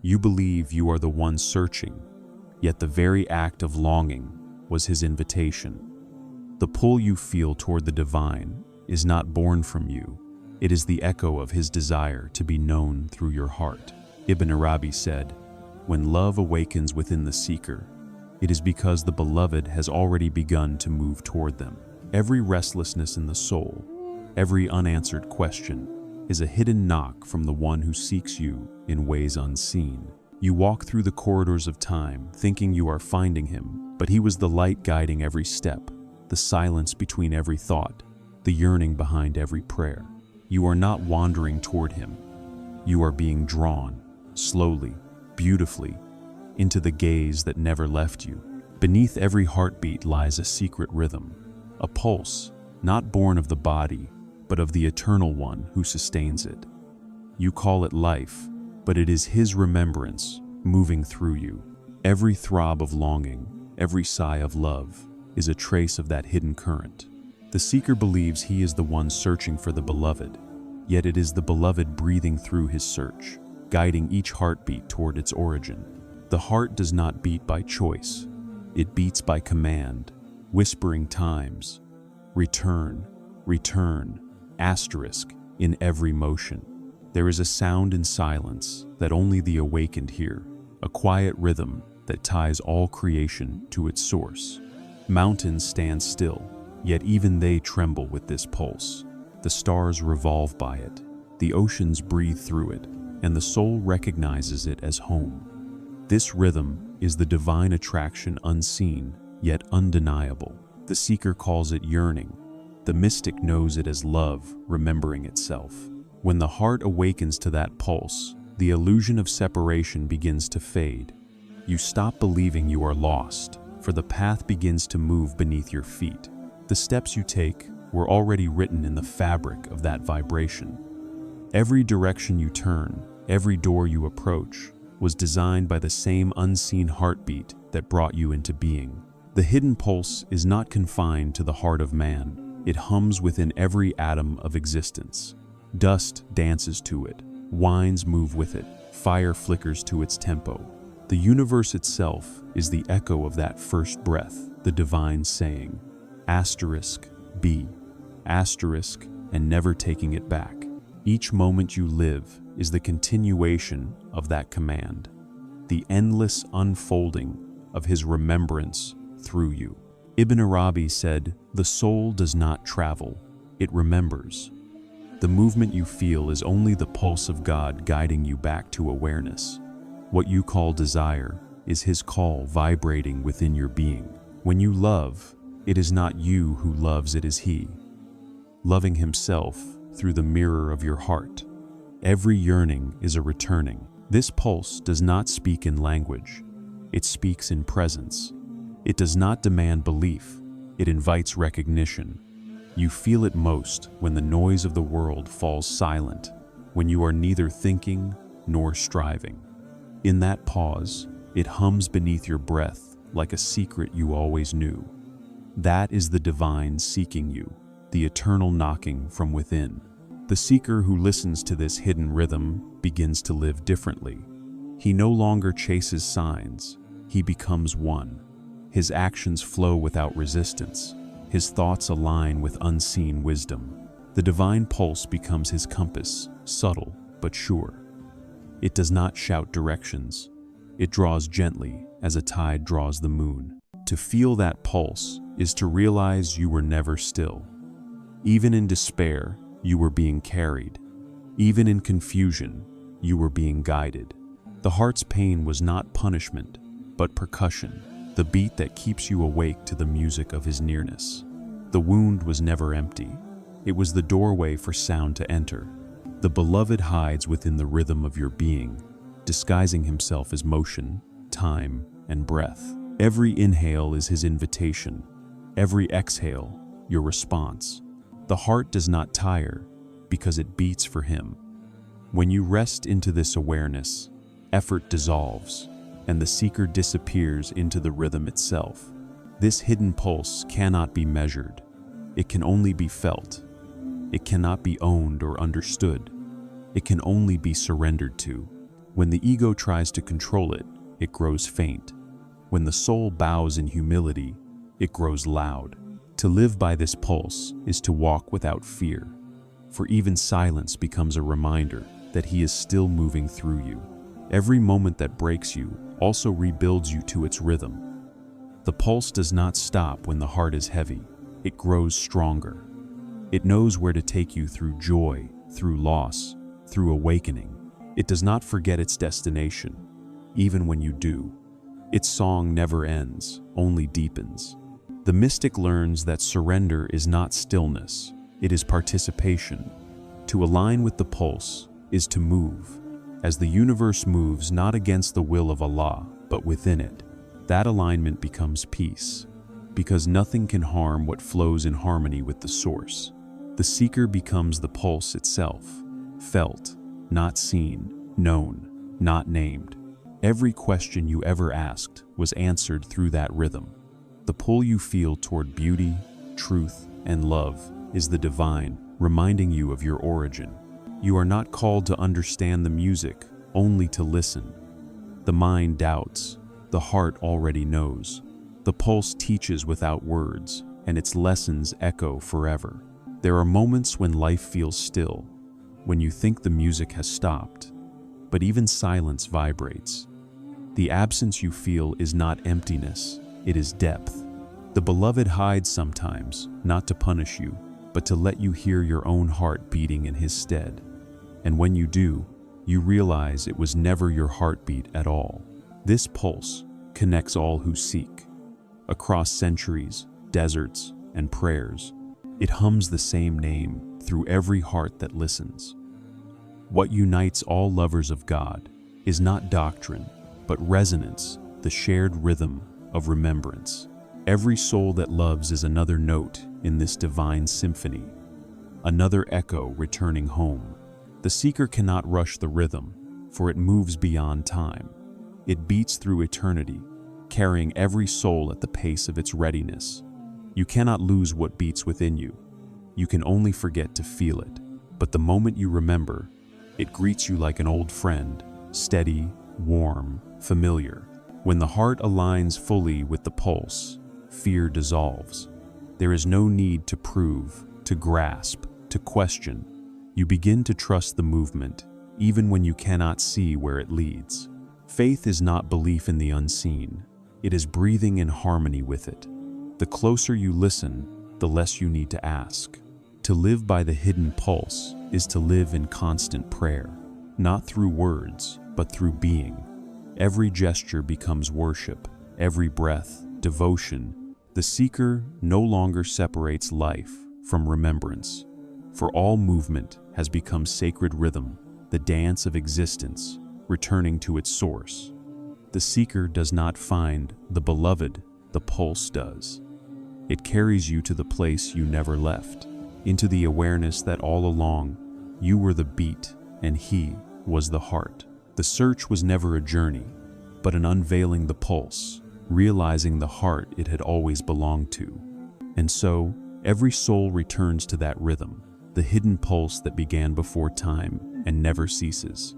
You believe you are the one searching, yet the very act of longing was his invitation. The pull you feel toward the divine is not born from you. It is the echo of his desire to be known through your heart. Ibn Arabi said, "When love awakens within the seeker, it is because the beloved has already begun to move toward them." Every restlessness in the soul, every unanswered question, is a hidden knock from the one who seeks you in ways unseen. You walk through the corridors of time thinking you are finding him, but he was the light guiding every step, the silence between every thought, the yearning behind every prayer. You are not wandering toward him. You are being drawn, slowly, beautifully, into the gaze that never left you. Beneath every heartbeat lies a secret rhythm, a pulse, not born of the body, but of the eternal one who sustains it. You call it life, but it is his remembrance moving through you. Every throb of longing, every sigh of love, is a trace of that hidden current. The seeker believes he is the one searching for the beloved, yet it is the beloved breathing through his search, guiding each heartbeat toward its origin. The heart does not beat by choice, it beats by command, whispering times, return, return, asterisk, in every motion. There is a sound in silence that only the awakened hear, a quiet rhythm that ties all creation to its source. Mountains stand still, yet even they tremble with this pulse. The stars revolve by it, the oceans breathe through it, and the soul recognizes it as home. This rhythm is the divine attraction unseen, yet undeniable. The seeker calls it yearning. The mystic knows it as love, remembering itself. When the heart awakens to that pulse, the illusion of separation begins to fade. You stop believing you are lost, for the path begins to move beneath your feet. The steps you take were already written in the fabric of that vibration. Every direction you turn, every door you approach, was designed by the same unseen heartbeat that brought you into being. The hidden pulse is not confined to the heart of man. It hums within every atom of existence. Dust dances to it, winds move with it, fire flickers to its tempo. The universe itself is the echo of that first breath, the divine saying, asterisk, be, asterisk, and never taking it back. Each moment you live is the continuation of that command, the endless unfolding of his remembrance through you. Ibn Arabi said, "The soul does not travel, it remembers." The movement you feel is only the pulse of God guiding you back to awareness. What you call desire is his call vibrating within your being. When you love, it is not you who loves, it is he, loving himself through the mirror of your heart. Every yearning is a returning. This pulse does not speak in language, it speaks in presence. It does not demand belief, it invites recognition. You feel it most when the noise of the world falls silent, when you are neither thinking nor striving. In that pause, it hums beneath your breath like a secret you always knew. That is the divine seeking you, the eternal knocking from within. The seeker who listens to this hidden rhythm begins to live differently. He no longer chases signs, he becomes one. His actions flow without resistance. His thoughts align with unseen wisdom. The divine pulse becomes his compass, subtle but sure. It does not shout directions. It draws gently as a tide draws the moon. To feel that pulse is to realize you were never still. Even in despair, you were being carried. Even in confusion, you were being guided. The heart's pain was not punishment, but percussion, the beat that keeps you awake to the music of his nearness. The wound was never empty. It was the doorway for sound to enter. The beloved hides within the rhythm of your being, disguising himself as motion, time, and breath. Every inhale is his invitation. Every exhale, your response. The heart does not tire because it beats for him. When you rest into this awareness, effort dissolves, and the seeker disappears into the rhythm itself. This hidden pulse cannot be measured. It can only be felt. It cannot be owned or understood. It can only be surrendered to. When the ego tries to control it, it grows faint. When the soul bows in humility, it grows loud. To live by this pulse is to walk without fear, for even silence becomes a reminder that He is still moving through you. Every moment that breaks you also rebuilds you to its rhythm. The pulse does not stop when the heart is heavy. It grows stronger. It knows where to take you through joy, through loss, through awakening. It does not forget its destination, even when you do. Its song never ends, only deepens. The mystic learns that surrender is not stillness, it is participation. To align with the pulse is to move, as the universe moves not against the will of Allah, but within it. That alignment becomes peace, because nothing can harm what flows in harmony with the source. The seeker becomes the pulse itself, felt, not seen, known, not named. Every question you ever asked was answered through that rhythm. The pull you feel toward beauty, truth, and love is the divine, reminding you of your origin. You are not called to understand the music, only to listen. The mind doubts, the heart already knows. The pulse teaches without words, and its lessons echo forever. There are moments when life feels still, when you think the music has stopped, but even silence vibrates. The absence you feel is not emptiness, it is depth. The beloved hides sometimes, not to punish you, but to let you hear your own heart beating in His stead. And when you do, you realize it was never your heartbeat at all. This pulse connects all who seek. Across centuries, deserts, and prayers, it hums the same name through every heart that listens. What unites all lovers of God is not doctrine, but resonance, the shared rhythm of remembrance. Every soul that loves is another note in this divine symphony, another echo returning home. The seeker cannot rush the rhythm, for it moves beyond time. It beats through eternity, carrying every soul at the pace of its readiness. You cannot lose what beats within you. You can only forget to feel it. But the moment you remember, it greets you like an old friend, steady, warm, familiar. When the heart aligns fully with the pulse, fear dissolves. There is no need to prove, to grasp, to question. You begin to trust the movement, even when you cannot see where it leads. Faith is not belief in the unseen. It is breathing in harmony with it. The closer you listen, the less you need to ask. To live by the hidden pulse is to live in constant prayer, not through words, but through being. Every gesture becomes worship, every breath, devotion. The seeker no longer separates life from remembrance, for all movement has become sacred rhythm, the dance of existence, returning to its source. The seeker does not find the beloved, the pulse does. It carries you to the place you never left, into the awareness that all along you were the beat and He was the heart. The search was never a journey, but an unveiling the pulse, realizing the heart it had always belonged to. And so, every soul returns to that rhythm, the hidden pulse that began before time and never ceases.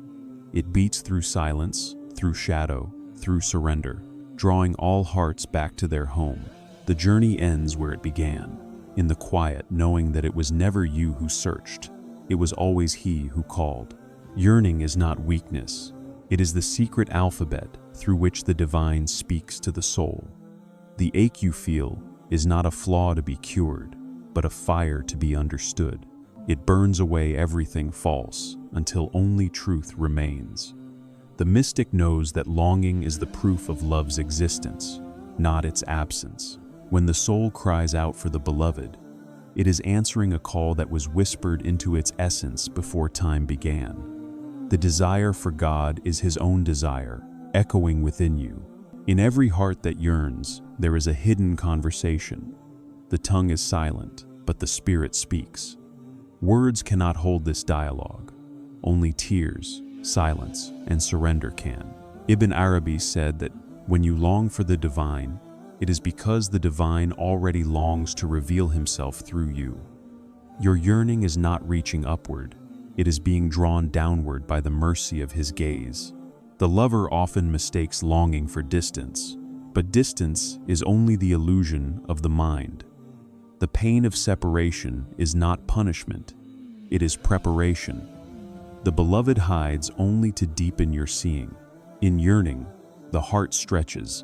It beats through silence, through shadow, through surrender, drawing all hearts back to their home. The journey ends where it began, in the quiet, knowing that it was never you who searched, it was always He who called. Yearning is not weakness, it is the secret alphabet through which the divine speaks to the soul. The ache you feel is not a flaw to be cured, but a fire to be understood. It burns away everything false until only truth remains. The mystic knows that longing is the proof of love's existence, not its absence. When the soul cries out for the beloved, it is answering a call that was whispered into its essence before time began. The desire for God is His own desire, echoing within you. In every heart that yearns, there is a hidden conversation. The tongue is silent, but the spirit speaks. Words cannot hold this dialogue. Only tears, silence, and surrender can. Ibn Arabi said that when you long for the divine, it is because the divine already longs to reveal Himself through you. Your yearning is not reaching upward, it is being drawn downward by the mercy of His gaze. The lover often mistakes longing for distance, but distance is only the illusion of the mind. The pain of separation is not punishment, it is preparation. The beloved hides only to deepen your seeing. In yearning, the heart stretches,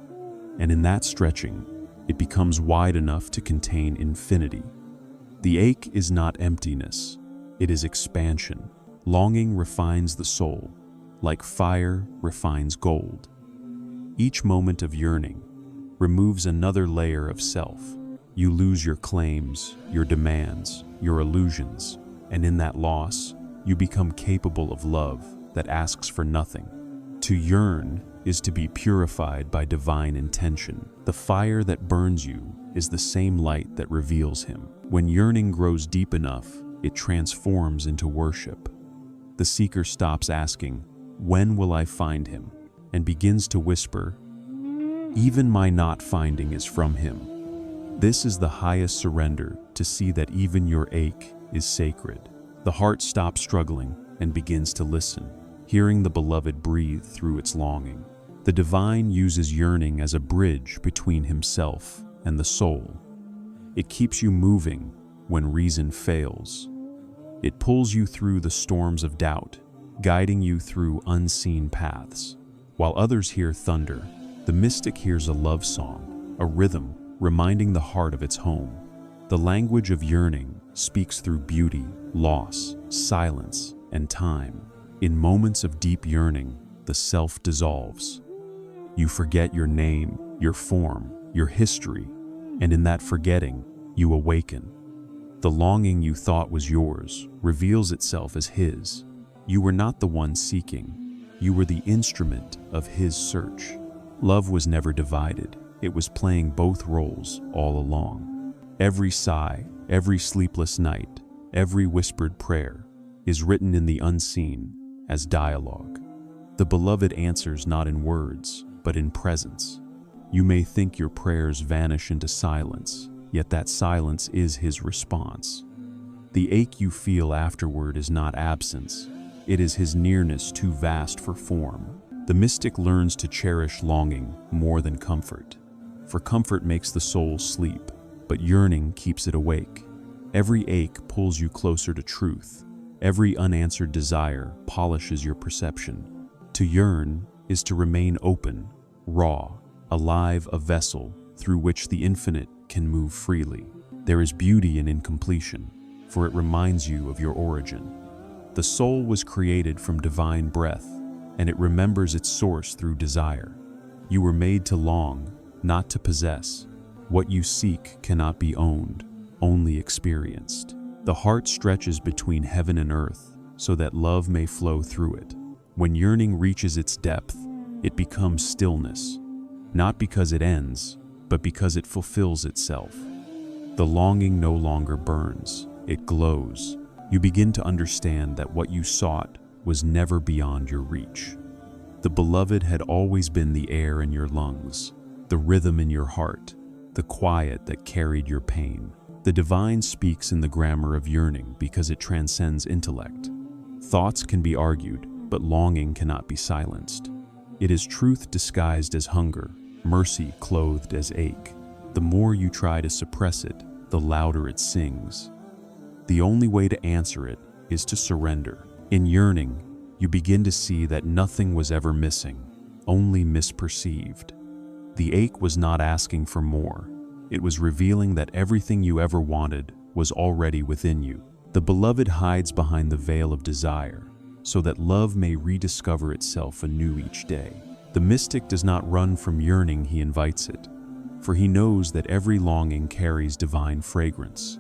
and in that stretching, it becomes wide enough to contain infinity. The ache is not emptiness, it is expansion. Longing refines the soul, like fire refines gold. Each moment of yearning removes another layer of self. You lose your claims, your demands, your illusions, and in that loss, you become capable of love that asks for nothing. To yearn is to be purified by divine intention. The fire that burns you is the same light that reveals him. When yearning grows deep enough, it transforms into worship. The seeker stops asking, "When will I find him?" and begins to whisper, "Even my not finding is from him." This is the highest surrender, to see that even your ache is sacred. The heart stops struggling and begins to listen, hearing the beloved breathe through its longing. The divine uses yearning as a bridge between himself and the soul. It keeps you moving when reason fails. It pulls you through the storms of doubt, guiding you through unseen paths. While others hear thunder, the mystic hears a love song, a rhythm reminding the heart of its home. The language of yearning speaks through beauty, loss, silence, and time. In moments of deep yearning, the self dissolves. You forget your name, your form, your history, and in that forgetting, you awaken. The longing you thought was yours reveals itself as his. You were not the one seeking, you were the instrument of his search. Love was never divided, it was playing both roles all along. Every sigh, every sleepless night, every whispered prayer is written in the unseen as dialogue. The beloved answers not in words, but in presence. You may think your prayers vanish into silence, yet that silence is his response. The ache you feel afterward is not absence, it is his nearness too vast for form. The mystic learns to cherish longing more than comfort, for comfort makes the soul sleep, but yearning keeps it awake. Every ache pulls you closer to truth. Every unanswered desire polishes your perception. To yearn is to remain open, raw, alive, a vessel through which the infinite can move freely. There is beauty in incompletion, for it reminds you of your origin. The soul was created from divine breath, and it remembers its source through desire. You were made to long, not to possess. What you seek cannot be owned, only experienced. The heart stretches between heaven and earth so that love may flow through it. When yearning reaches its depth, it becomes stillness, not because it ends, but because it fulfills itself. The longing no longer burns, it glows. You begin to understand that what you sought was never beyond your reach. The beloved had always been the air in your lungs, the rhythm in your heart, the quiet that carried your pain. The divine speaks in the grammar of yearning because it transcends intellect. Thoughts can be argued, but longing cannot be silenced. It is truth disguised as hunger, mercy clothed as ache. The more you try to suppress it, the louder it sings. The only way to answer it is to surrender. In yearning, you begin to see that nothing was ever missing, only misperceived. The ache was not asking for more. It was revealing that everything you ever wanted was already within you. The beloved hides behind the veil of desire, so that love may rediscover itself anew each day. The mystic does not run from yearning, he invites it, for he knows that every longing carries divine fragrance.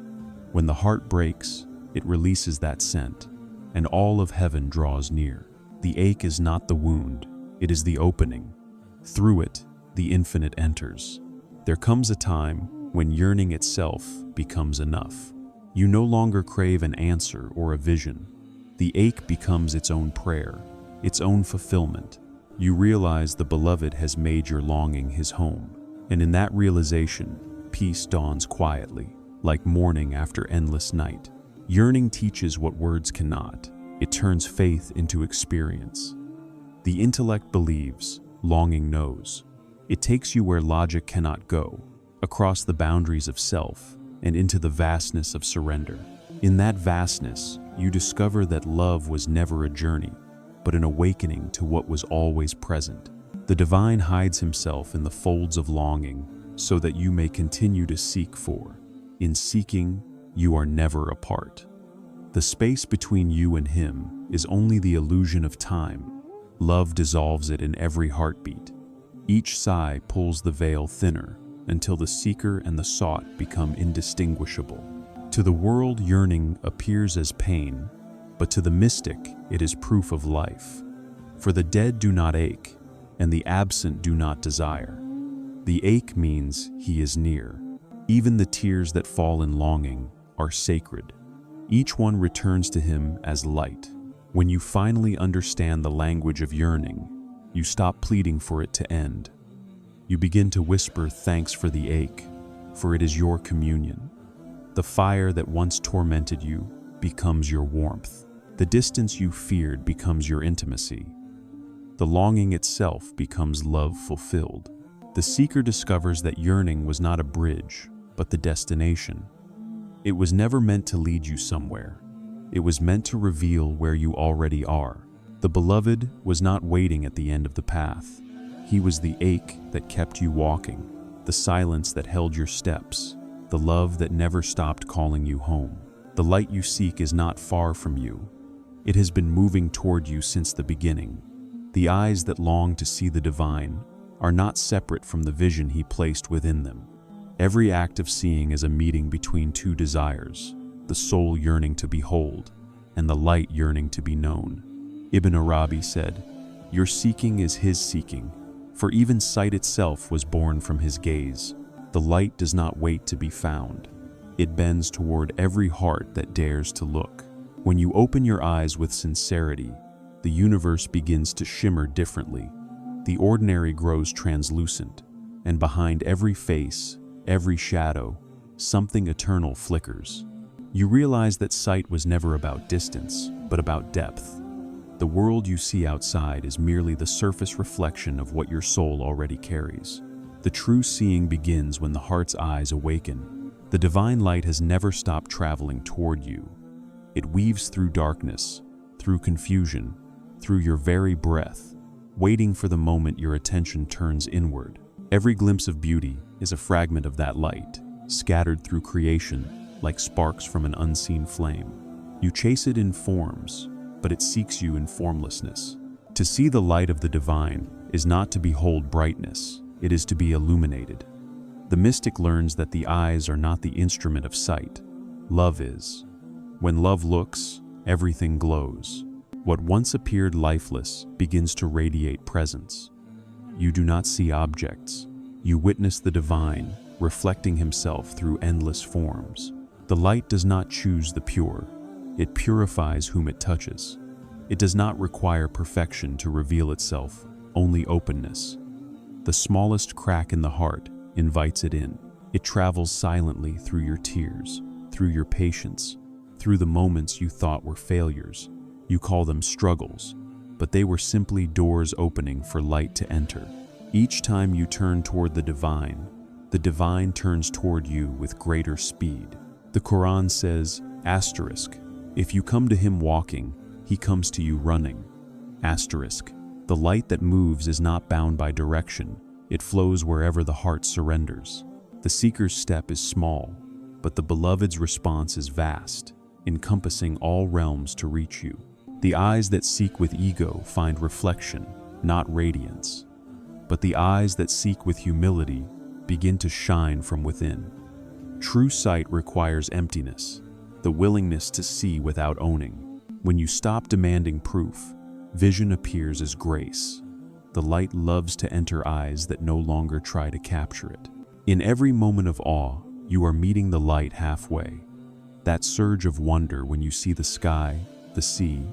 When the heart breaks, it releases that scent, and all of heaven draws near. The ache is not the wound, it is the opening. Through it, the infinite enters. There comes a time when yearning itself becomes enough. You no longer crave an answer or a vision. The ache becomes its own prayer, its own fulfillment. You realize the beloved has made your longing his home, and in that realization, peace dawns quietly, like morning after endless night. Yearning teaches what words cannot. It turns faith into experience. The intellect believes, longing knows. It takes you where logic cannot go, across the boundaries of self and into the vastness of surrender. In that vastness, you discover that love was never a journey, but an awakening to what was always present. The divine hides himself in the folds of longing so that you may continue to seek for. In seeking, you are never apart. The space between you and him is only the illusion of time. Love dissolves it in every heartbeat. Each sigh pulls the veil thinner until the seeker and the sought become indistinguishable. To the world, yearning appears as pain, but to the mystic, it is proof of life. For the dead do not ache, and the absent do not desire. The ache means he is near. Even the tears that fall in longing are sacred. Each one returns to him as light. When you finally understand the language of yearning, you stop pleading for it to end. You begin to whisper thanks for the ache, for it is your communion. The fire that once tormented you becomes your warmth. The distance you feared becomes your intimacy. The longing itself becomes love fulfilled. The seeker discovers that yearning was not a bridge, but the destination. It was never meant to lead you somewhere. It was meant to reveal where you already are. The beloved was not waiting at the end of the path. He was the ache that kept you walking, the silence that held your steps, the love that never stopped calling you home. The light you seek is not far from you. It has been moving toward you since the beginning. The eyes that long to see the divine are not separate from the vision he placed within them. Every act of seeing is a meeting between two desires, the soul yearning to behold and the light yearning to be known. Ibn Arabi said, "Your seeking is his seeking, for even sight itself was born from his gaze. The light does not wait to be found. It bends toward every heart that dares to look." When you open your eyes with sincerity, the universe begins to shimmer differently. The ordinary grows translucent, and behind every face, every shadow, something eternal flickers. You realize that sight was never about distance, but about depth. The world you see outside is merely the surface reflection of what your soul already carries. The true seeing begins when the heart's eyes awaken. The divine light has never stopped traveling toward you. It weaves through darkness, through confusion, through your very breath, waiting for the moment your attention turns inward. Every glimpse of beauty is a fragment of that light, scattered through creation like sparks from an unseen flame. You chase it in forms, but it seeks you in formlessness. To see the light of the divine is not to behold brightness, it is to be illuminated. The mystic learns that the eyes are not the instrument of sight. Love is. When love looks, everything glows. What once appeared lifeless begins to radiate presence. You do not see objects. You witness the divine, reflecting himself through endless forms. The light does not choose the pure. It purifies whom it touches. It does not require perfection to reveal itself, only openness. The smallest crack in the heart invites it in. It travels silently through your tears, through your patience, through the moments you thought were failures. You call them struggles, but they were simply doors opening for light to enter. Each time you turn toward the divine turns toward you with greater speed. The Quran says, asterisk, if you come to him walking, he comes to you running. Asterisk, the light that moves is not bound by direction. It flows wherever the heart surrenders. The seeker's step is small, but the beloved's response is vast, encompassing all realms to reach you. The eyes that seek with ego find reflection, not radiance. But the eyes that seek with humility begin to shine from within. True sight requires emptiness, the willingness to see without owning. When you stop demanding proof, vision appears as grace. The light loves to enter eyes that no longer try to capture it. In every moment of awe, you are meeting the light halfway. That surge of wonder when you see the sky, the sea,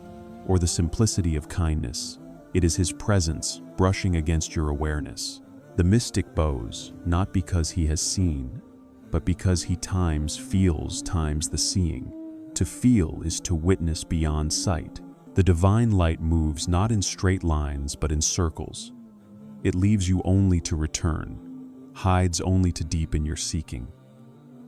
or the simplicity of kindness, it is his presence brushing against your awareness. The mystic bows, not because he has seen, but because he times feels times the seeing. To feel is to witness beyond sight. The divine light moves not in straight lines but in circles. It leaves you only to return, hides only to deepen your seeking.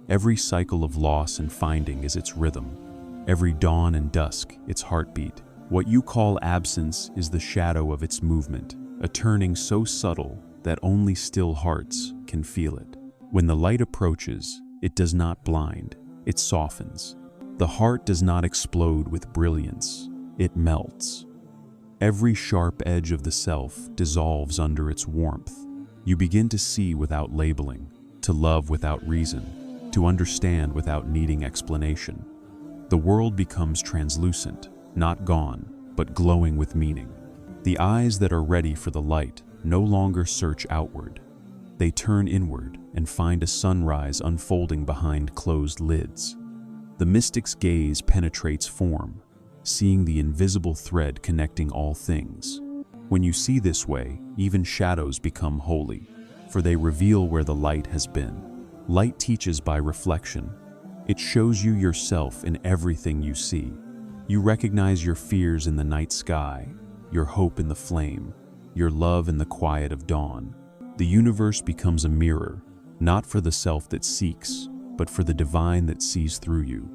Every cycle of loss and finding is its rhythm, every dawn and dusk its heartbeat. What you call absence is the shadow of its movement, a turning so subtle that only still hearts can feel it. When the light approaches, it does not blind, it softens. The heart does not explode with brilliance, it melts. Every sharp edge of the self dissolves under its warmth. You begin to see without labeling, to love without reason, to understand without needing explanation. The world becomes translucent, not gone, but glowing with meaning. The eyes that are ready for the light no longer search outward. They turn inward and find a sunrise unfolding behind closed lids. The mystic's gaze penetrates form, seeing the invisible thread connecting all things. When you see this way, even shadows become holy, for they reveal where the light has been. Light teaches by reflection. It shows you yourself in everything you see. You recognize your fears in the night sky, your hope in the flame, your love in the quiet of dawn. The universe becomes a mirror, not for the self that seeks, but for the divine that sees through you.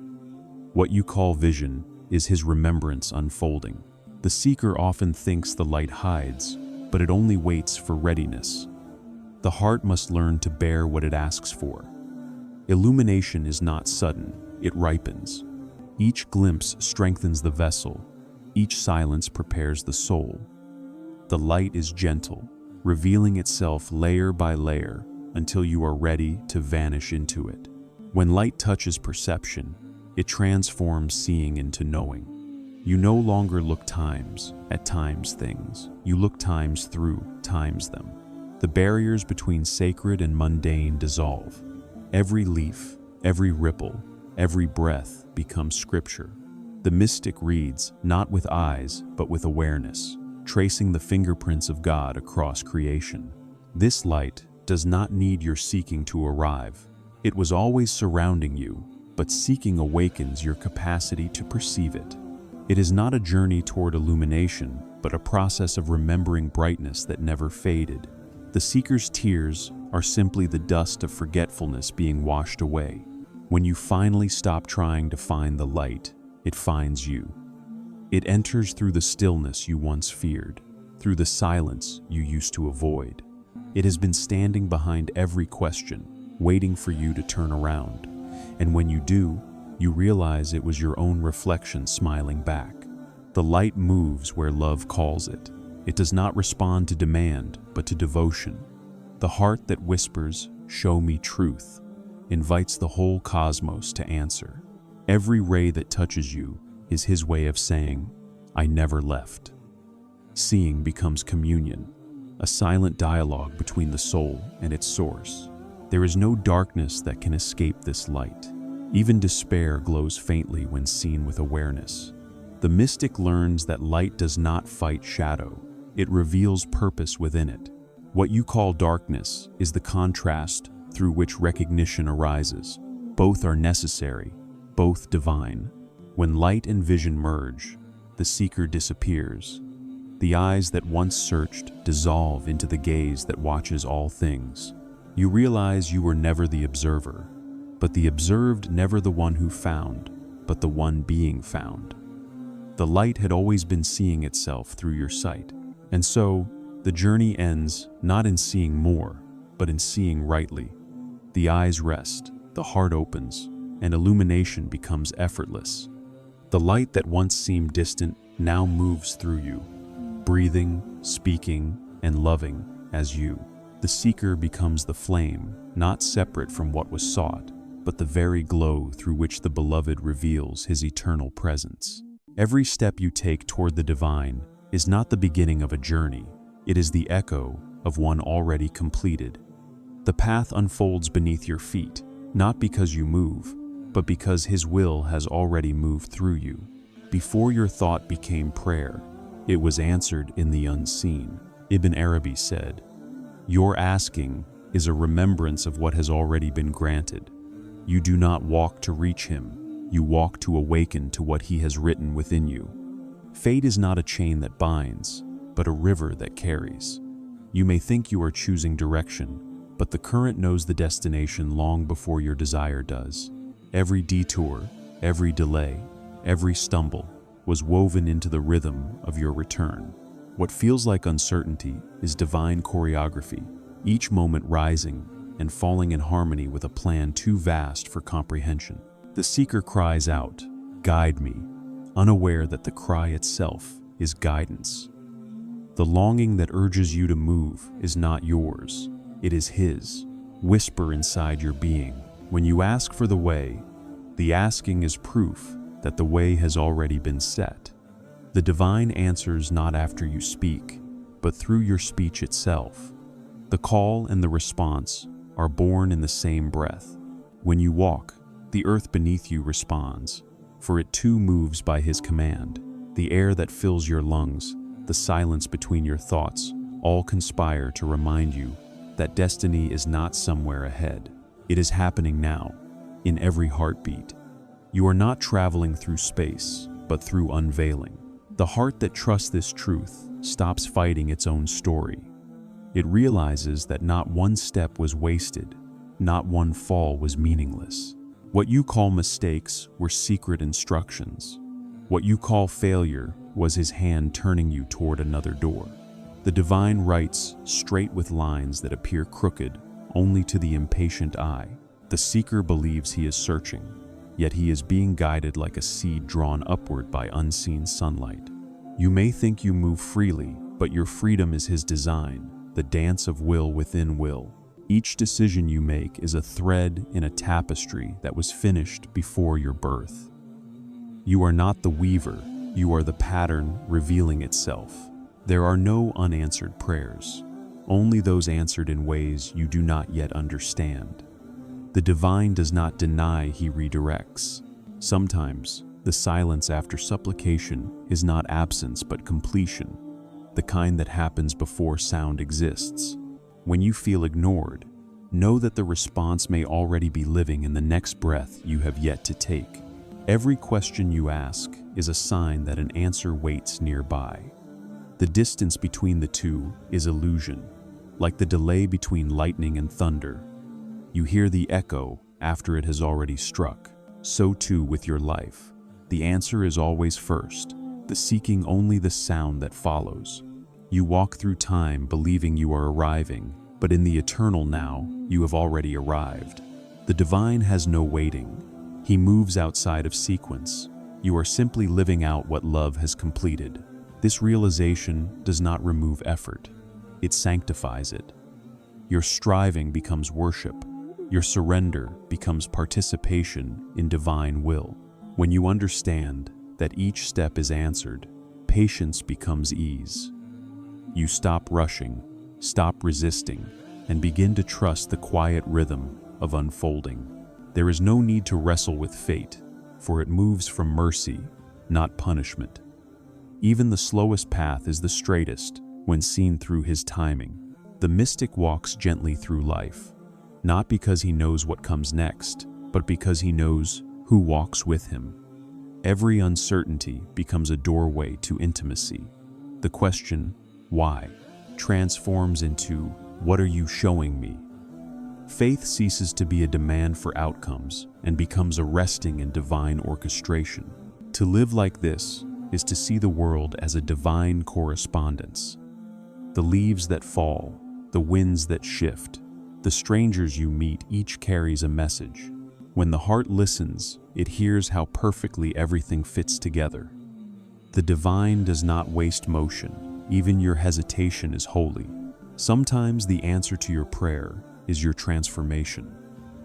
What you call vision is his remembrance unfolding. The seeker often thinks the light hides, but it only waits for readiness. The heart must learn to bear what it asks for. Illumination is not sudden, it ripens. Each glimpse strengthens the vessel, each silence prepares the soul. The light is gentle, revealing itself layer by layer until you are ready to vanish into it. When light touches perception, it transforms seeing into knowing. You no longer look at times things. You look times through times them. The barriers between sacred and mundane dissolve. Every leaf, every ripple, every breath becomes scripture. The mystic reads not with eyes, but with awareness, tracing the fingerprints of God across creation. This light does not need your seeking to arrive. It was always surrounding you, but seeking awakens your capacity to perceive it. It is not a journey toward illumination, but a process of remembering brightness that never faded. The seeker's tears are simply the dust of forgetfulness being washed away. When you finally stop trying to find the light, it finds you. It enters through the stillness you once feared, through the silence you used to avoid. It has been standing behind every question, waiting for you to turn around. And when you do, you realize it was your own reflection smiling back. The light moves where love calls it. It does not respond to demand, but to devotion. The heart that whispers, "Show me truth," invites the whole cosmos to answer. Every ray that touches you is his way of saying, "I never left." Seeing becomes communion, a silent dialogue between the soul and its source. There is no darkness that can escape this light. Even despair glows faintly when seen with awareness. The mystic learns that light does not fight shadow. It reveals purpose within it. What you call darkness is the contrast through which recognition arises. Both are necessary, both divine. When light and vision merge, the seeker disappears. The eyes that once searched dissolve into the gaze that watches all things. You realize you were never the observer, but the observed never the one who found, but the one being found. The light had always been seeing itself through your sight. And so, the journey ends not in seeing more, but in seeing rightly. The eyes rest, the heart opens, and illumination becomes effortless. The light that once seemed distant now moves through you, breathing, speaking, and loving as you. The seeker becomes the flame, not separate from what was sought, but the very glow through which the beloved reveals his eternal presence. Every step you take toward the divine is not the beginning of a journey, it is the echo of one already completed. The path unfolds beneath your feet, not because you move, but because his will has already moved through you. Before your thought became prayer, it was answered in the unseen. Ibn Arabi said, "Your asking is a remembrance of what has already been granted. You do not walk to reach him, you walk to awaken to what he has written within you." Fate is not a chain that binds, but a river that carries. You may think you are choosing direction, but the current knows the destination long before your desire does. Every detour, every delay, every stumble was woven into the rhythm of your return. What feels like uncertainty is divine choreography, each moment rising and falling in harmony with a plan too vast for comprehension. The seeker cries out, "Guide me," unaware that the cry itself is guidance. The longing that urges you to move is not yours, it is His. Whisper inside your being. When you ask for the way, the asking is proof that the way has already been set. The divine answers not after you speak, but through your speech itself. The call and the response are born in the same breath. When you walk, the earth beneath you responds, for it too moves by His command. The air that fills your lungs, the silence between your thoughts, all conspire to remind you that destiny is not somewhere ahead. It is happening now, in every heartbeat. You are not traveling through space, but through unveiling. The heart that trusts this truth stops fighting its own story. It realizes that not one step was wasted, not one fall was meaningless. What you call mistakes were secret instructions. What you call failure was His hand turning you toward another door. The divine writes straight with lines that appear crooked only to the impatient eye. The seeker believes he is searching, yet he is being guided like a seed drawn upward by unseen sunlight. You may think you move freely, but your freedom is His design, the dance of will within will. Each decision you make is a thread in a tapestry that was finished before your birth. You are not the weaver, you are the pattern revealing itself. There are no unanswered prayers, only those answered in ways you do not yet understand. The divine does not deny, He redirects. Sometimes, the silence after supplication is not absence but completion, the kind that happens before sound exists. When you feel ignored, know that the response may already be living in the next breath you have yet to take. Every question you ask is a sign that an answer waits nearby. The distance between the two is illusion, like the delay between lightning and thunder. You hear the echo after it has already struck. So too with your life. The answer is always first, the seeking only the sound that follows. You walk through time believing you are arriving, but in the eternal now, you have already arrived. The divine has no waiting. He moves outside of sequence. You are simply living out what love has completed. This realization does not remove effort. It sanctifies it. Your striving becomes worship. Your surrender becomes participation in divine will. When you understand that each step is answered, patience becomes ease. You stop rushing, stop resisting, and begin to trust the quiet rhythm of unfolding. There is no need to wrestle with fate, for it moves from mercy, not punishment. Even the slowest path is the straightest when seen through His timing. The mystic walks gently through life, not because he knows what comes next, but because he knows who walks with him. Every uncertainty becomes a doorway to intimacy. The question, why, transforms into, what are you showing me? Faith ceases to be a demand for outcomes and becomes a resting in divine orchestration. To live like this is to see the world as a divine correspondence. The leaves that fall, the winds that shift, the strangers you meet, each carries a message. When the heart listens, it hears how perfectly everything fits together. The divine does not waste motion. Even your hesitation is holy. Sometimes the answer to your prayer is your transformation.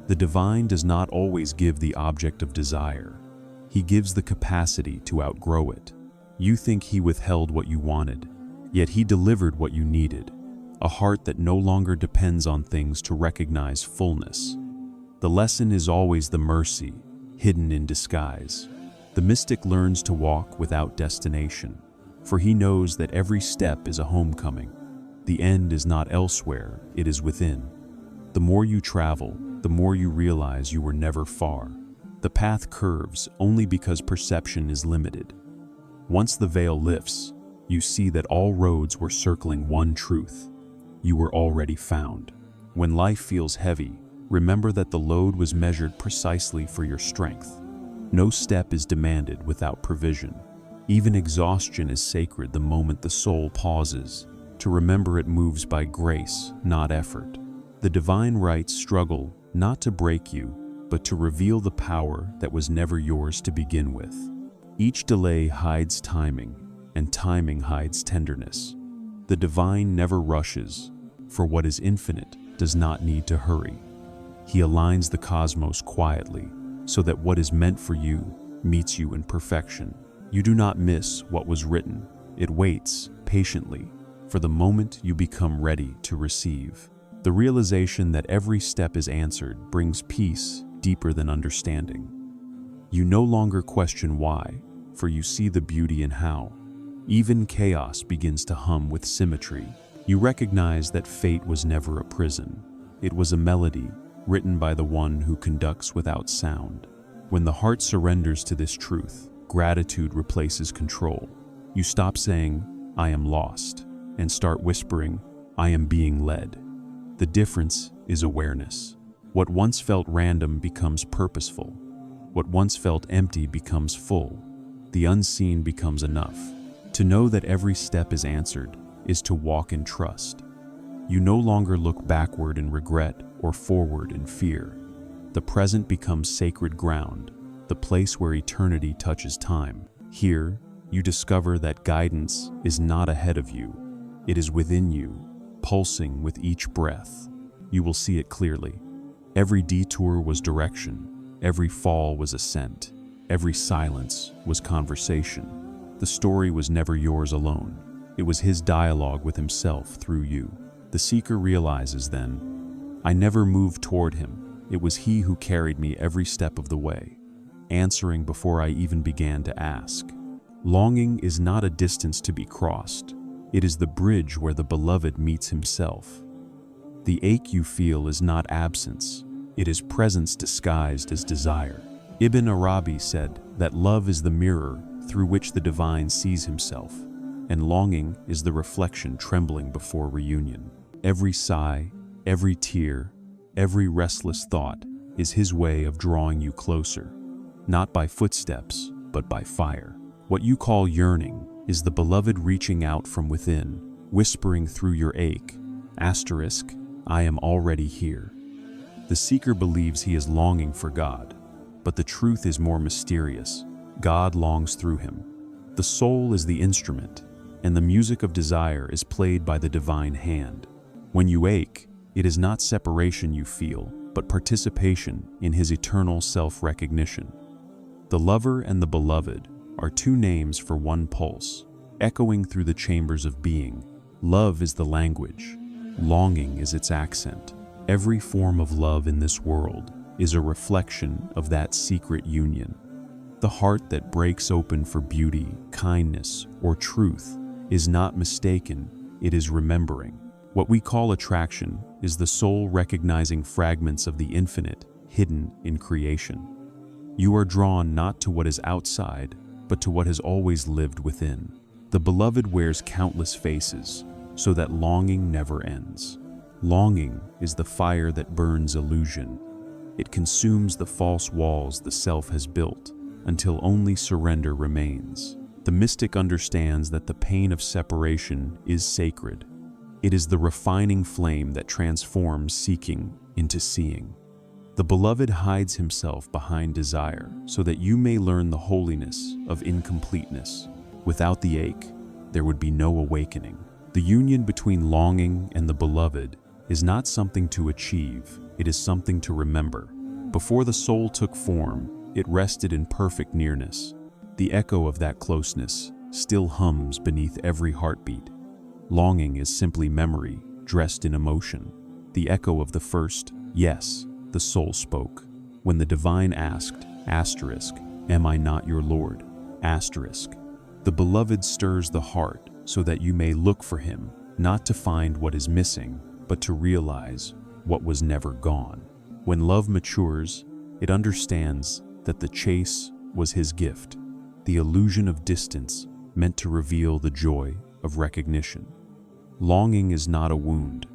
The divine does not always give the object of desire. He gives the capacity to outgrow it. You think He withheld what you wanted, yet He delivered what you needed. A heart that no longer depends on things to recognize fullness. The lesson is always the mercy, hidden in disguise. The mystic learns to walk without destination, for he knows that every step is a homecoming. The end is not elsewhere, it is within. The more you travel, the more you realize you were never far. The path curves only because perception is limited. Once the veil lifts, you see that all roads were circling one truth. You were already found. When life feels heavy, remember that the load was measured precisely for your strength. No step is demanded without provision. Even exhaustion is sacred the moment the soul pauses. To remember it moves by grace, not effort. The divine rites struggle not to break you, but to reveal the power that was never yours to begin with. Each delay hides timing, and timing hides tenderness. The divine never rushes, for what is infinite does not need to hurry. He aligns the cosmos quietly, so that what is meant for you meets you in perfection. You do not miss what was written. It waits patiently for the moment you become ready to receive. The realization that every step is answered brings peace deeper than understanding. You no longer question why, for you see the beauty in how. Even chaos begins to hum with symmetry. You recognize that fate was never a prison. It was a melody written by the one who conducts without sound. When the heart surrenders to this truth, gratitude replaces control. You stop saying, "I am lost," and start whispering, "I am being led." The difference is awareness. What once felt random becomes purposeful. What once felt empty becomes full. The unseen becomes enough. To know that every step is answered is to walk in trust. You no longer look backward in regret or forward in fear. The present becomes sacred ground, the place where eternity touches time. Here, you discover that guidance is not ahead of you. It is within you, pulsing with each breath. You will see it clearly. Every detour was direction. Every fall was ascent. Every silence was conversation. The story was never yours alone. It was his dialogue with himself through you. The seeker realizes then, I never moved toward him. It was he who carried me every step of the way, answering before I even began to ask. Longing is not a distance to be crossed. It is the bridge where the beloved meets himself. The ache you feel is not absence. It is presence disguised as desire. Ibn Arabi said that love is the mirror through which the divine sees himself, and longing is the reflection trembling before reunion. Every sigh, every tear, every restless thought is his way of drawing you closer, not by footsteps, but by fire. What you call yearning is the beloved reaching out from within, whispering through your ache, asterisk, I am already here. The seeker believes he is longing for God, but the truth is more mysterious. God longs through him. The soul is the instrument, and the music of desire is played by the divine hand. When you ache, it is not separation you feel, but participation in his eternal self-recognition. The lover and the beloved are two names for one pulse, echoing through the chambers of being. Love is the language. Longing is its accent. Every form of love in this world is a reflection of that secret union. The heart that breaks open for beauty, kindness, or truth is not mistaken, it is remembering. What we call attraction is the soul recognizing fragments of the infinite hidden in creation. You are drawn not to what is outside, but to what has always lived within. The beloved wears countless faces, so that longing never ends. Longing is the fire that burns illusion. It consumes the false walls the self has built, until only surrender remains. The mystic understands that the pain of separation is sacred. It is the refining flame that transforms seeking into seeing. The beloved hides himself behind desire so that you may learn the holiness of incompleteness. Without the ache, there would be no awakening. The union between longing and the beloved is not something to achieve, it is something to remember. Before the soul took form, it rested in perfect nearness. The echo of that closeness still hums beneath every heartbeat. Longing is simply memory dressed in emotion. The echo of the first yes the soul spoke when the divine asked, asterisk, am I not your Lord? Asterisk. The beloved stirs the heart so that you may look for him, not to find what is missing, but to realize what was never gone. When love matures, it understands that the chase was his gift. The illusion of distance meant to reveal the joy of recognition. Longing is not a wound.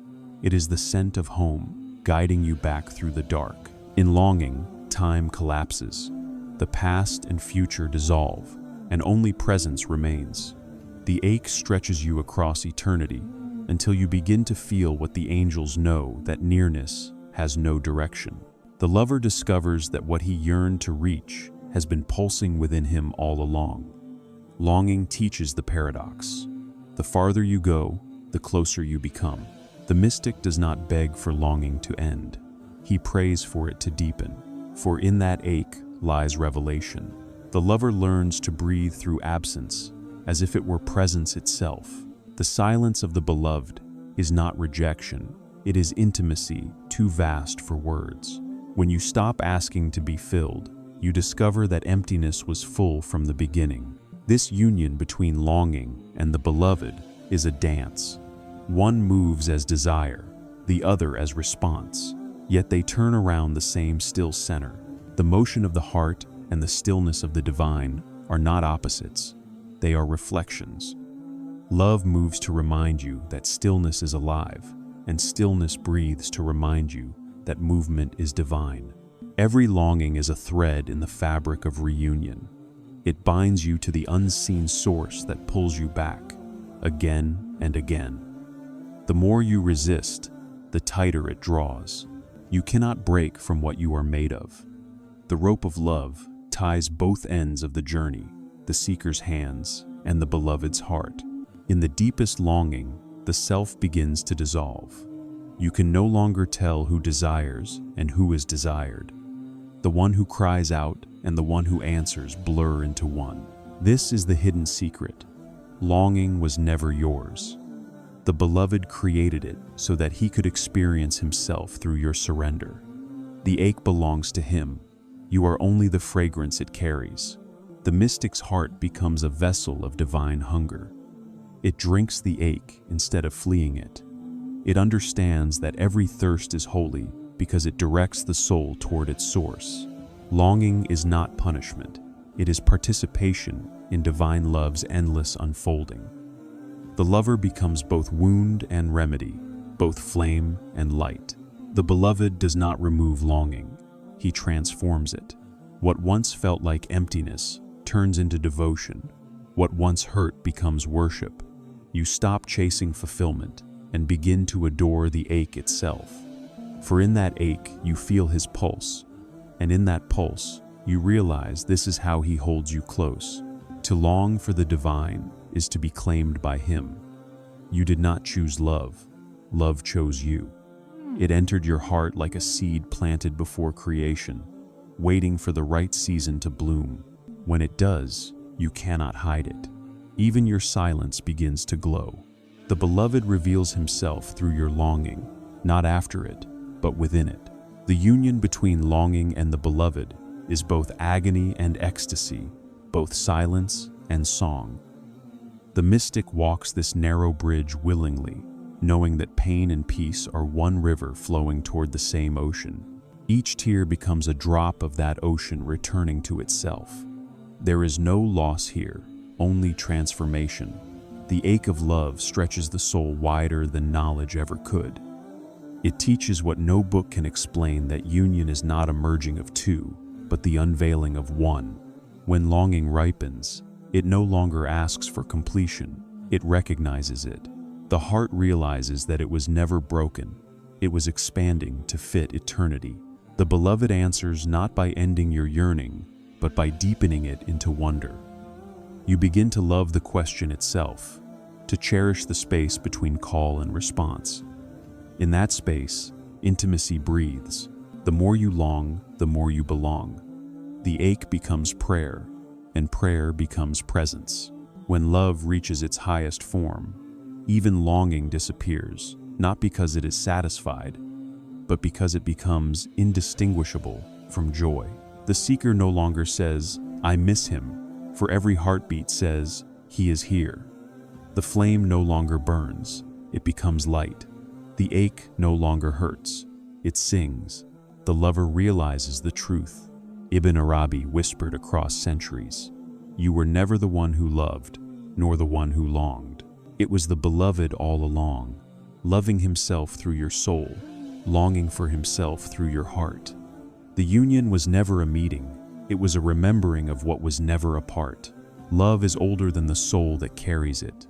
It is the scent of home, guiding you back through the dark. In longing, time collapses. The past and future dissolve, and only presence remains. The ache stretches you across eternity until you begin to feel what the angels know, that nearness has no direction. The lover discovers that what he yearned to reach has been pulsing within him all along. Longing teaches the paradox. The farther you go, the closer you become. The mystic does not beg for longing to end. He prays for it to deepen, for in that ache lies revelation. The lover learns to breathe through absence, as if it were presence itself. The silence of the beloved is not rejection, it is intimacy too vast for words. When you stop asking to be filled, you discover that emptiness was full from the beginning. This union between longing and the beloved is a dance. One moves as desire, the other as response, yet they turn around the same still center. The motion of the heart and the stillness of the divine are not opposites, they are reflections. Love moves to remind you that stillness is alive, and stillness breathes to remind you that movement is divine. Every longing is a thread in the fabric of reunion. It binds you to the unseen source that pulls you back, again and again. The more you resist, the tighter it draws. You cannot break from what you are made of. The rope of love ties both ends of the journey, the seeker's hands and the beloved's heart. In the deepest longing, the self begins to dissolve. You can no longer tell who desires and who is desired. The one who cries out and the one who answers blur into one. This is the hidden secret. Longing was never yours. The beloved created it so that he could experience himself through your surrender. The ache belongs to him. You are only the fragrance it carries. The mystic's heart becomes a vessel of divine hunger. It drinks the ache instead of fleeing it. It understands that every thirst is holy because it directs the soul toward its source. Longing is not punishment. It is participation in divine love's endless unfolding. The lover becomes both wound and remedy, both flame and light. The beloved does not remove longing. He transforms it. What once felt like emptiness turns into devotion. What once hurt becomes worship. You stop chasing fulfillment and begin to adore the ache itself. For in that ache, you feel his pulse, and in that pulse, you realize this is how he holds you close. To long for the divine is to be claimed by him. You did not choose love. Love chose you. It entered your heart like a seed planted before creation, waiting for the right season to bloom. When it does, you cannot hide it. Even your silence begins to glow. The beloved reveals himself through your longing, not after it, but within it. The union between longing and the beloved is both agony and ecstasy, both silence and song. The mystic walks this narrow bridge willingly, knowing that pain and peace are one river flowing toward the same ocean. Each tear becomes a drop of that ocean returning to itself. There is no loss here, only transformation. The ache of love stretches the soul wider than knowledge ever could. It teaches what no book can explain, that union is not a merging of two, but the unveiling of one. When longing ripens, it no longer asks for completion, it recognizes it. The heart realizes that it was never broken, it was expanding to fit eternity. The beloved answers not by ending your yearning, but by deepening it into wonder. You begin to love the question itself, to cherish the space between call and response. In that space, intimacy breathes. The more you long, the more you belong. The ache becomes prayer, and prayer becomes presence. When love reaches its highest form, even longing disappears, not because it is satisfied, but because it becomes indistinguishable from joy. The seeker no longer says, "I miss him," for every heartbeat says, "He is here." The flame no longer burns, it becomes light. The ache no longer hurts, it sings. The lover realizes the truth. Ibn Arabi whispered across centuries, "You were never the one who loved, nor the one who longed. It was the beloved all along, loving himself through your soul, longing for himself through your heart. The union was never a meeting, it was a remembering of what was never apart. Love is older than the soul that carries it.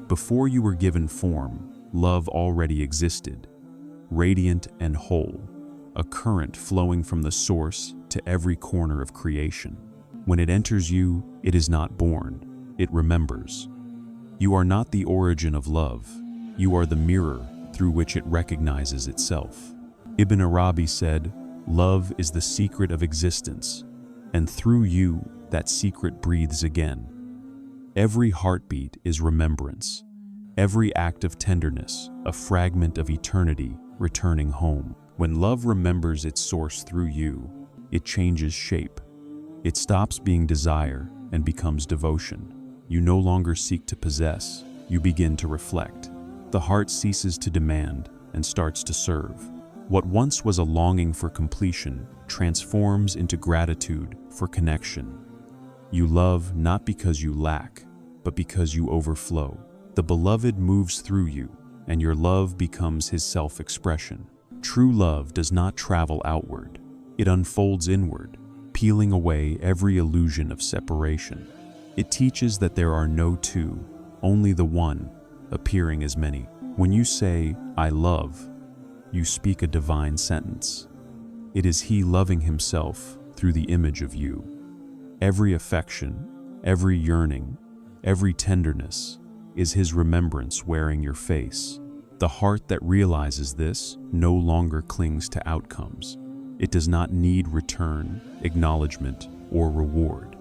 Before you were given form, love already existed, radiant and whole, a current flowing from the source to every corner of creation. When it enters you, it is not born, it remembers. You are not the origin of love, you are the mirror through which it recognizes itself. Ibn Arabi said, "Love is the secret of existence, and through you that secret breathes again." Every heartbeat is remembrance, every act of tenderness, a fragment of eternity returning home. When love remembers its source through you, it changes shape. It stops being desire and becomes devotion. You no longer seek to possess, you begin to reflect. The heart ceases to demand and starts to serve. What once was a longing for completion transforms into gratitude for connection. You love not because you lack, but because you overflow. The beloved moves through you, and your love becomes his self-expression. True love does not travel outward. It unfolds inward, peeling away every illusion of separation. It teaches that there are no two, only the one, appearing as many. When you say, "I love," you speak a divine sentence. It is he loving himself through the image of you. Every affection, every yearning, every tenderness is his remembrance wearing your face. The heart that realizes this no longer clings to outcomes. It does not need return, acknowledgement, or reward.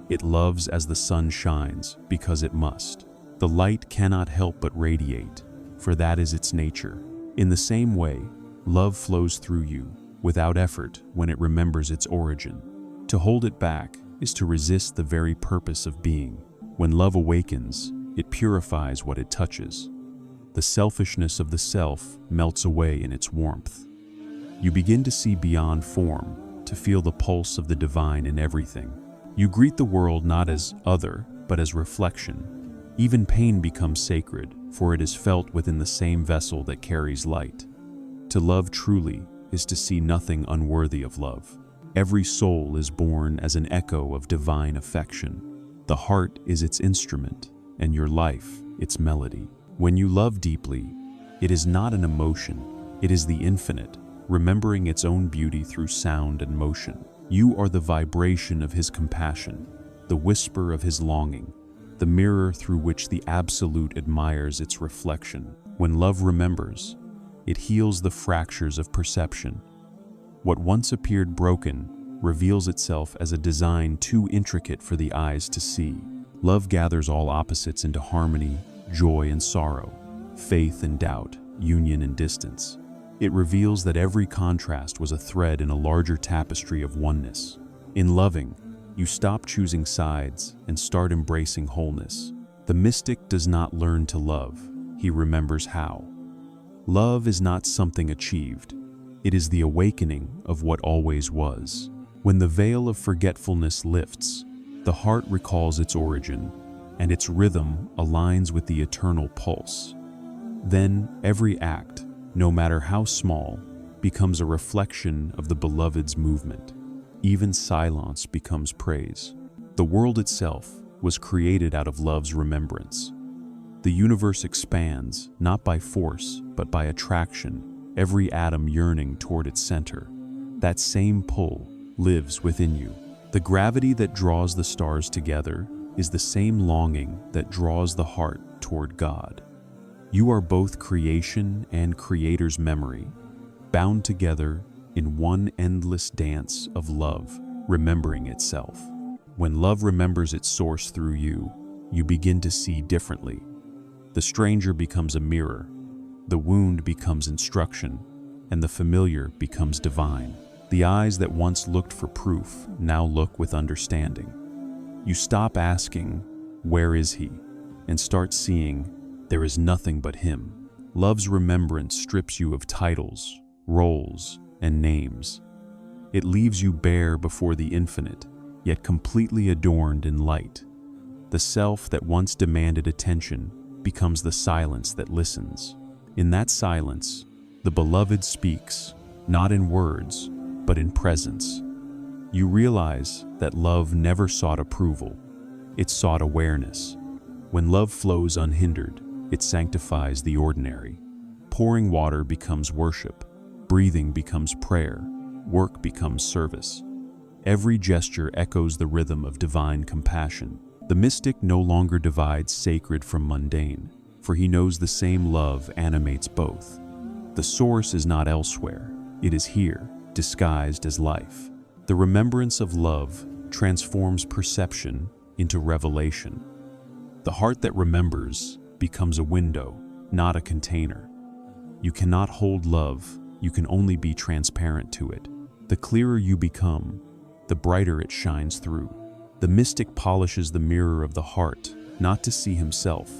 It loves as the sun shines because it must. The light cannot help but radiate, for that is its nature. In the same way, love flows through you without effort when it remembers its origin. To hold it back is to resist the very purpose of being. When love awakens, it purifies what it touches. The selfishness of the self melts away in its warmth. You begin to see beyond form, to feel the pulse of the divine in everything. You greet the world not as other, but as reflection. Even pain becomes sacred, for it is felt within the same vessel that carries light. To love truly is to see nothing unworthy of love. Every soul is born as an echo of divine affection. The heart is its instrument, and your life its melody. When you love deeply, it is not an emotion, it is the infinite, remembering its own beauty through sound and motion. You are the vibration of his compassion, the whisper of his longing, the mirror through which the Absolute admires its reflection. When love remembers, it heals the fractures of perception. What once appeared broken reveals itself as a design too intricate for the eyes to see. Love gathers all opposites into harmony, joy and sorrow, faith and doubt, union and distance. It reveals that every contrast was a thread in a larger tapestry of oneness. In loving, you stop choosing sides and start embracing wholeness. The mystic does not learn to love, he remembers how. Love is not something achieved, it is the awakening of what always was. When the veil of forgetfulness lifts, the heart recalls its origin, and its rhythm aligns with the eternal pulse. Then every act, no matter how small, becomes a reflection of the beloved's movement. Even silence becomes praise. The world itself was created out of love's remembrance. The universe expands, not by force, but by attraction, every atom yearning toward its center. That same pull lives within you. The gravity that draws the stars together is the same longing that draws the heart toward God. You are both creation and Creator's memory, bound together in one endless dance of love, remembering itself. When love remembers its source through you, you begin to see differently. The stranger becomes a mirror, the wound becomes instruction, and the familiar becomes divine. The eyes that once looked for proof now look with understanding. You stop asking, "Where is he?" and start seeing, "There is nothing but him." Love's remembrance strips you of titles, roles, and names. It leaves you bare before the infinite, yet completely adorned in light. The self that once demanded attention becomes the silence that listens. In that silence, the beloved speaks, not in words, but in presence. You realize that love never sought approval. It sought awareness. When love flows unhindered, it sanctifies the ordinary. Pouring water becomes worship. Breathing becomes prayer. Work becomes service. Every gesture echoes the rhythm of divine compassion. The mystic no longer divides sacred from mundane, for he knows the same love animates both. The source is not elsewhere. It is here, disguised as life. The remembrance of love transforms perception into revelation. The heart that remembers becomes a window, not a container. You cannot hold love, you can only be transparent to it. The clearer you become, the brighter it shines through. The mystic polishes the mirror of the heart, not to see himself,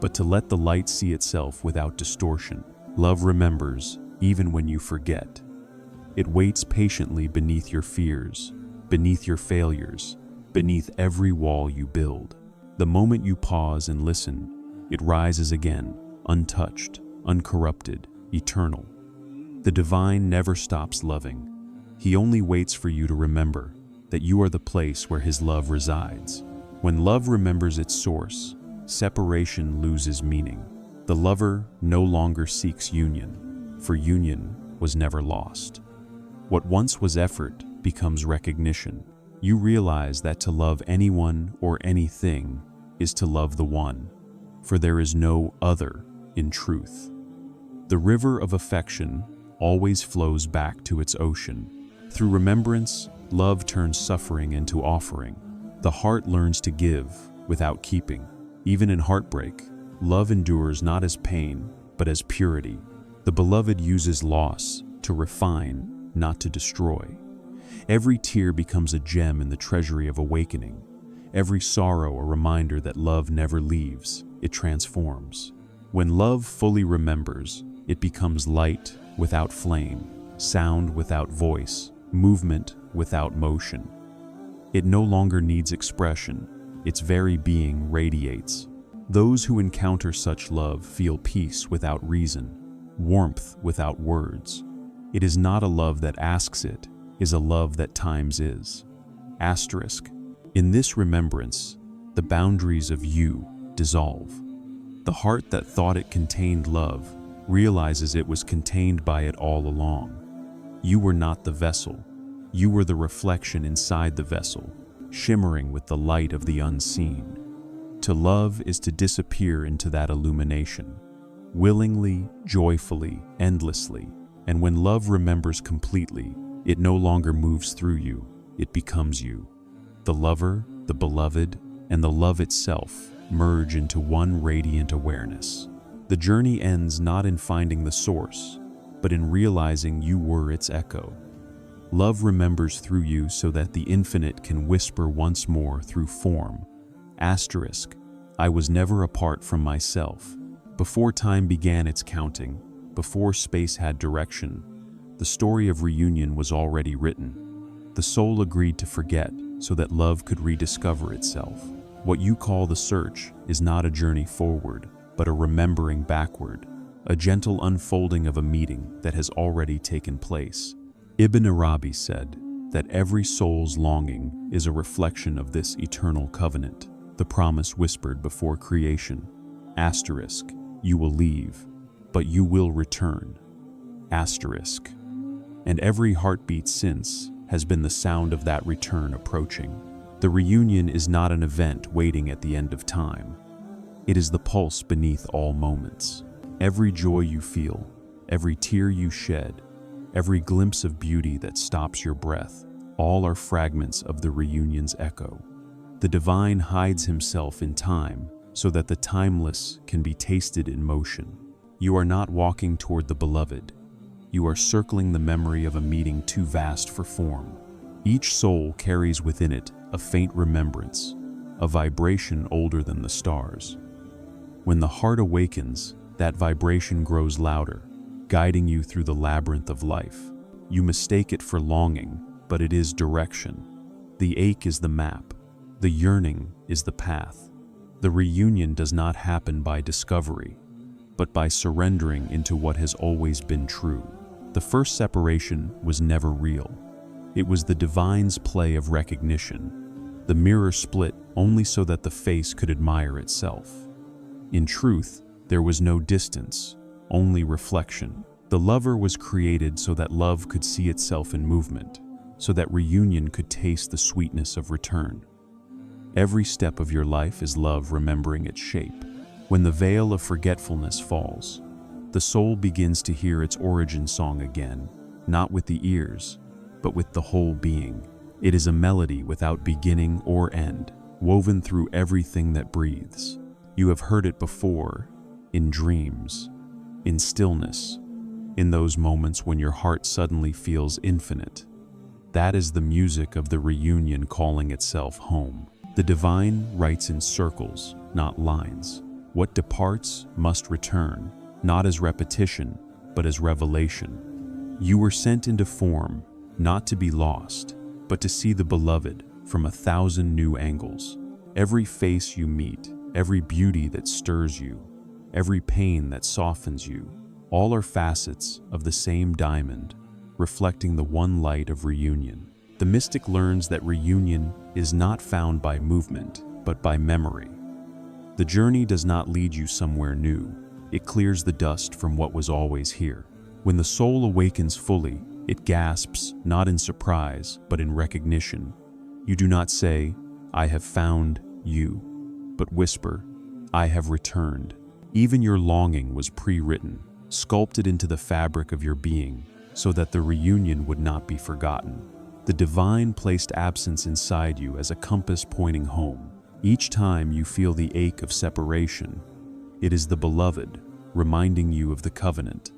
but to let the light see itself without distortion. Love remembers, even when you forget. It waits patiently beneath your fears, beneath your failures, beneath every wall you build. The moment you pause and listen, it rises again, untouched, uncorrupted, eternal. The divine never stops loving. He only waits for you to remember that you are the place where his love resides. When love remembers its source, separation loses meaning. The lover no longer seeks union, for union was never lost. What once was effort becomes recognition. You realize that to love anyone or anything is to love the one, for there is no other in truth. The river of affection always flows back to its ocean. Through remembrance, love turns suffering into offering. The heart learns to give without keeping. Even in heartbreak, love endures not as pain, but as purity. The beloved uses loss to refine, not to destroy. Every tear becomes a gem in the treasury of awakening. Every sorrow a reminder that love never leaves, it transforms. When love fully remembers, it becomes light without flame, sound without voice, movement without motion. It no longer needs expression, its very being radiates. Those who encounter such love feel peace without reason, warmth without words. It is not a love that asks, it is a love that times is. Asterisk. In this remembrance, the boundaries of you dissolve. The heart that thought it contained love realizes it was contained by it all along. You were not the vessel. You were the reflection inside the vessel, shimmering with the light of the unseen. To love is to disappear into that illumination, willingly, joyfully, endlessly. And when love remembers completely, it no longer moves through you, it becomes you. The lover, the beloved, and the love itself merge into one radiant awareness. The journey ends not in finding the source, but in realizing you were its echo. Love remembers through you so that the infinite can whisper once more through form. Asterisk. I was never apart from myself. Before time began its counting, before space had direction, the story of reunion was already written. The soul agreed to forget so that love could rediscover itself. What you call the search is not a journey forward, but a remembering backward, a gentle unfolding of a meeting that has already taken place. Ibn Arabi said that every soul's longing is a reflection of this eternal covenant, the promise whispered before creation. Asterisk. You will leave, but you will return. Asterisk. And every heartbeat since has been the sound of that return approaching. The reunion is not an event waiting at the end of time. It is the pulse beneath all moments. Every joy you feel, every tear you shed, every glimpse of beauty that stops your breath, all are fragments of the reunion's echo. The divine hides himself in time so that the timeless can be tasted in motion. You are not walking toward the beloved. You are circling the memory of a meeting too vast for form. Each soul carries within it a faint remembrance, a vibration older than the stars. When the heart awakens, that vibration grows louder, guiding you through the labyrinth of life. You mistake it for longing, but it is direction. The ache is the map. The yearning is the path. The reunion does not happen by discovery, but by surrendering into what has always been true. The first separation was never real. It was the divine's play of recognition. The mirror split only so that the face could admire itself. In truth, there was no distance, only reflection. The lover was created so that love could see itself in movement, so that reunion could taste the sweetness of return. Every step of your life is love remembering its shape. When the veil of forgetfulness falls, the soul begins to hear its origin song again, not with the ears, but with the whole being. It is a melody without beginning or end, woven through everything that breathes. You have heard it before, in dreams, in stillness, in those moments when your heart suddenly feels infinite. That is the music of the reunion calling itself home. The divine writes in circles, not lines. What departs must return, not as repetition, but as revelation. You were sent into form, not to be lost, but to see the beloved from 1,000 new angles. Every face you meet, every beauty that stirs you, every pain that softens you, all are facets of the same diamond, reflecting the one light of reunion. The mystic learns that reunion is not found by movement, but by memory. The journey does not lead you somewhere new. It clears the dust from what was always here. When the soul awakens fully, it gasps not in surprise, but in recognition. You do not say, "I have found you," but whisper, "I have returned." Even your longing was pre-written, sculpted into the fabric of your being, so that the reunion would not be forgotten. The divine placed absence inside you as a compass pointing home. Each time you feel the ache of separation, it is the beloved reminding you of the covenant.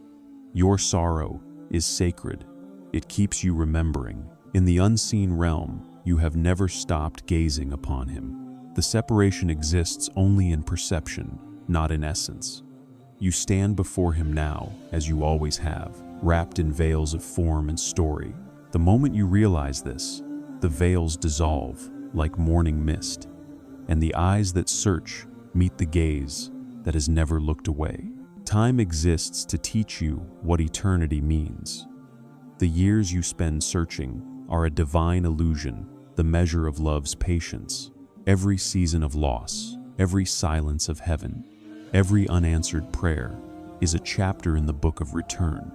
Your sorrow is sacred. It keeps you remembering. In the unseen realm, you have never stopped gazing upon him. The separation exists only in perception, not in essence. You stand before him now, as you always have, wrapped in veils of form and story. The moment you realize this, the veils dissolve like morning mist, and the eyes that search meet the gaze that has never looked away. Time exists to teach you what eternity means. The years you spend searching are a divine illusion, the measure of love's patience. Every season of loss, every silence of heaven, every unanswered prayer is a chapter in the book of return.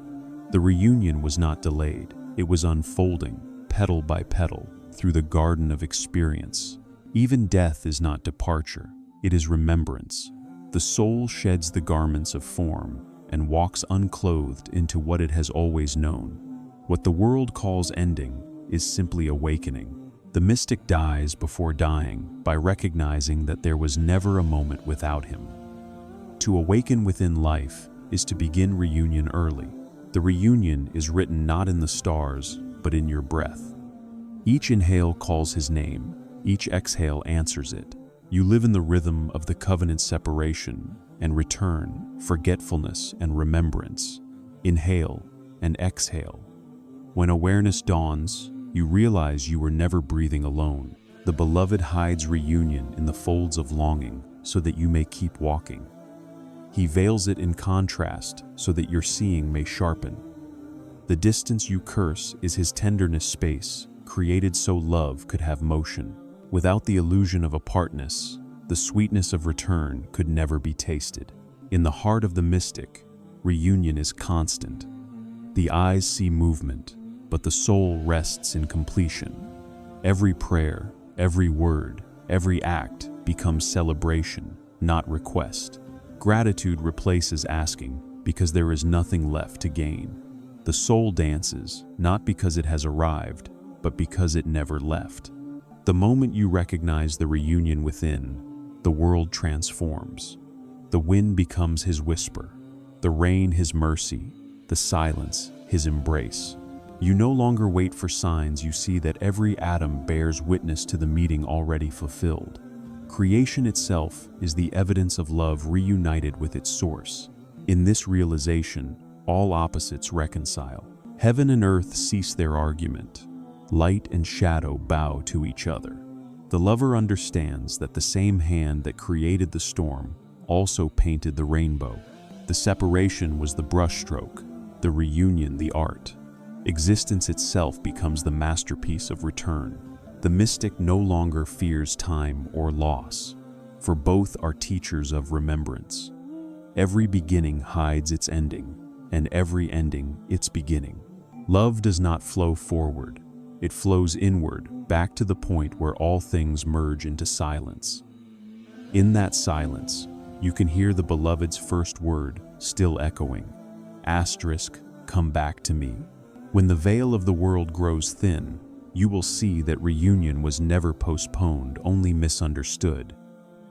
The reunion was not delayed. It was unfolding, petal by petal, through the garden of experience. Even death is not departure, it is remembrance. The soul sheds the garments of form and walks unclothed into what it has always known. What the world calls ending is simply awakening. The mystic dies before dying by recognizing that there was never a moment without him. To awaken within life is to begin reunion early. The reunion is written not in the stars, but in your breath. Each inhale calls his name, each exhale answers it. You live in the rhythm of the covenant separation and return, forgetfulness and remembrance. Inhale and exhale. When awareness dawns, you realize you were never breathing alone. The beloved hides reunion in the folds of longing so that you may keep walking. He veils it in contrast so that your seeing may sharpen. The distance you curse is his tenderness space, created so love could have motion. Without the illusion of apartness, the sweetness of return could never be tasted. In the heart of the mystic, reunion is constant. The eyes see movement, but the soul rests in completion. Every prayer, every word, every act becomes celebration, not request. Gratitude replaces asking because there is nothing left to gain. The soul dances, not because it has arrived, but because it never left. The moment you recognize the reunion within, the world transforms. The wind becomes his whisper, the rain his mercy, the silence his embrace. You no longer wait for signs, you see that every atom bears witness to the meeting already fulfilled. Creation itself is the evidence of love reunited with its source. In this realization, all opposites reconcile. Heaven and earth cease their argument. Light and shadow bow to each other. The lover understands that the same hand that created the storm also painted the rainbow. The separation was the brushstroke, the reunion the art. Existence itself becomes the masterpiece of return. The mystic no longer fears time or loss, for both are teachers of remembrance. Every beginning hides its ending, and every ending its beginning. Love does not flow forward. It flows inward, back to the point where all things merge into silence. In that silence, you can hear the beloved's first word still echoing. Asterisk, come back to me. When the veil of the world grows thin, you will see that reunion was never postponed, only misunderstood.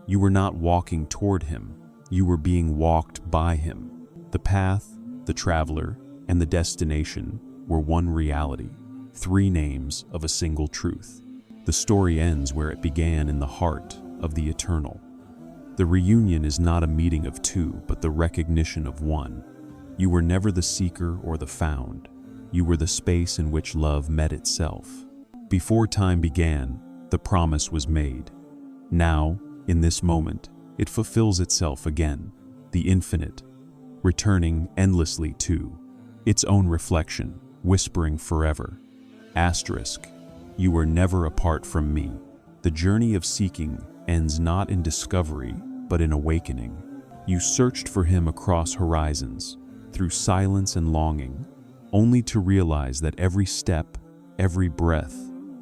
You were not walking toward him, you were being walked by him. The path, the traveler, and the destination were one reality, three names of a single truth. The story ends where it began, in the heart of the eternal. The reunion is not a meeting of two, but the recognition of one. You were never the seeker or the found. You were the space in which love met itself. Before time began, the promise was made. Now, in this moment, it fulfills itself again, the infinite, returning endlessly to its own reflection, whispering forever. Asterisk, you were never apart from me. The journey of seeking ends not in discovery, but in awakening. You searched for him across horizons, through silence and longing, only to realize that every step, every breath,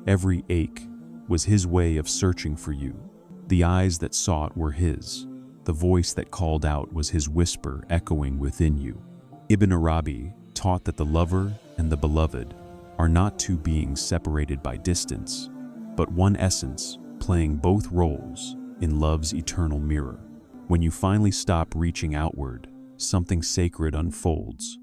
every ache was his way of searching for you. The eyes that sought were his. The voice that called out was his whisper echoing within you. Ibn Arabi taught that the lover and the beloved are not two beings separated by distance, but one essence playing both roles in love's eternal mirror. When you finally stop reaching outward, something sacred unfolds.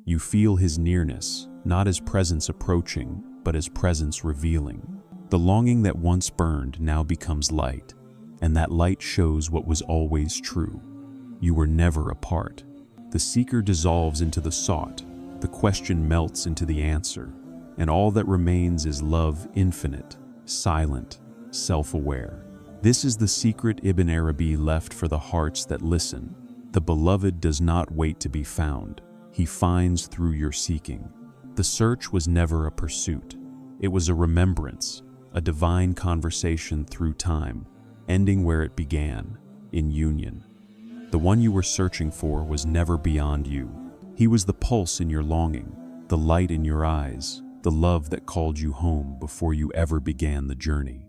You feel his nearness, not as presence approaching, but as presence revealing. The longing that once burned now becomes light, and that light shows what was always true. You were never apart. The seeker dissolves into the sought, the question melts into the answer, and all that remains is love infinite, silent, self-aware. This is the secret Ibn Arabi left for the hearts that listen. The beloved does not wait to be found. He finds through your seeking. The search was never a pursuit. It was a remembrance, a divine conversation through time, ending where it began, in union. The one you were searching for was never beyond you. He was the pulse in your longing, the light in your eyes, the love that called you home before you ever began the journey.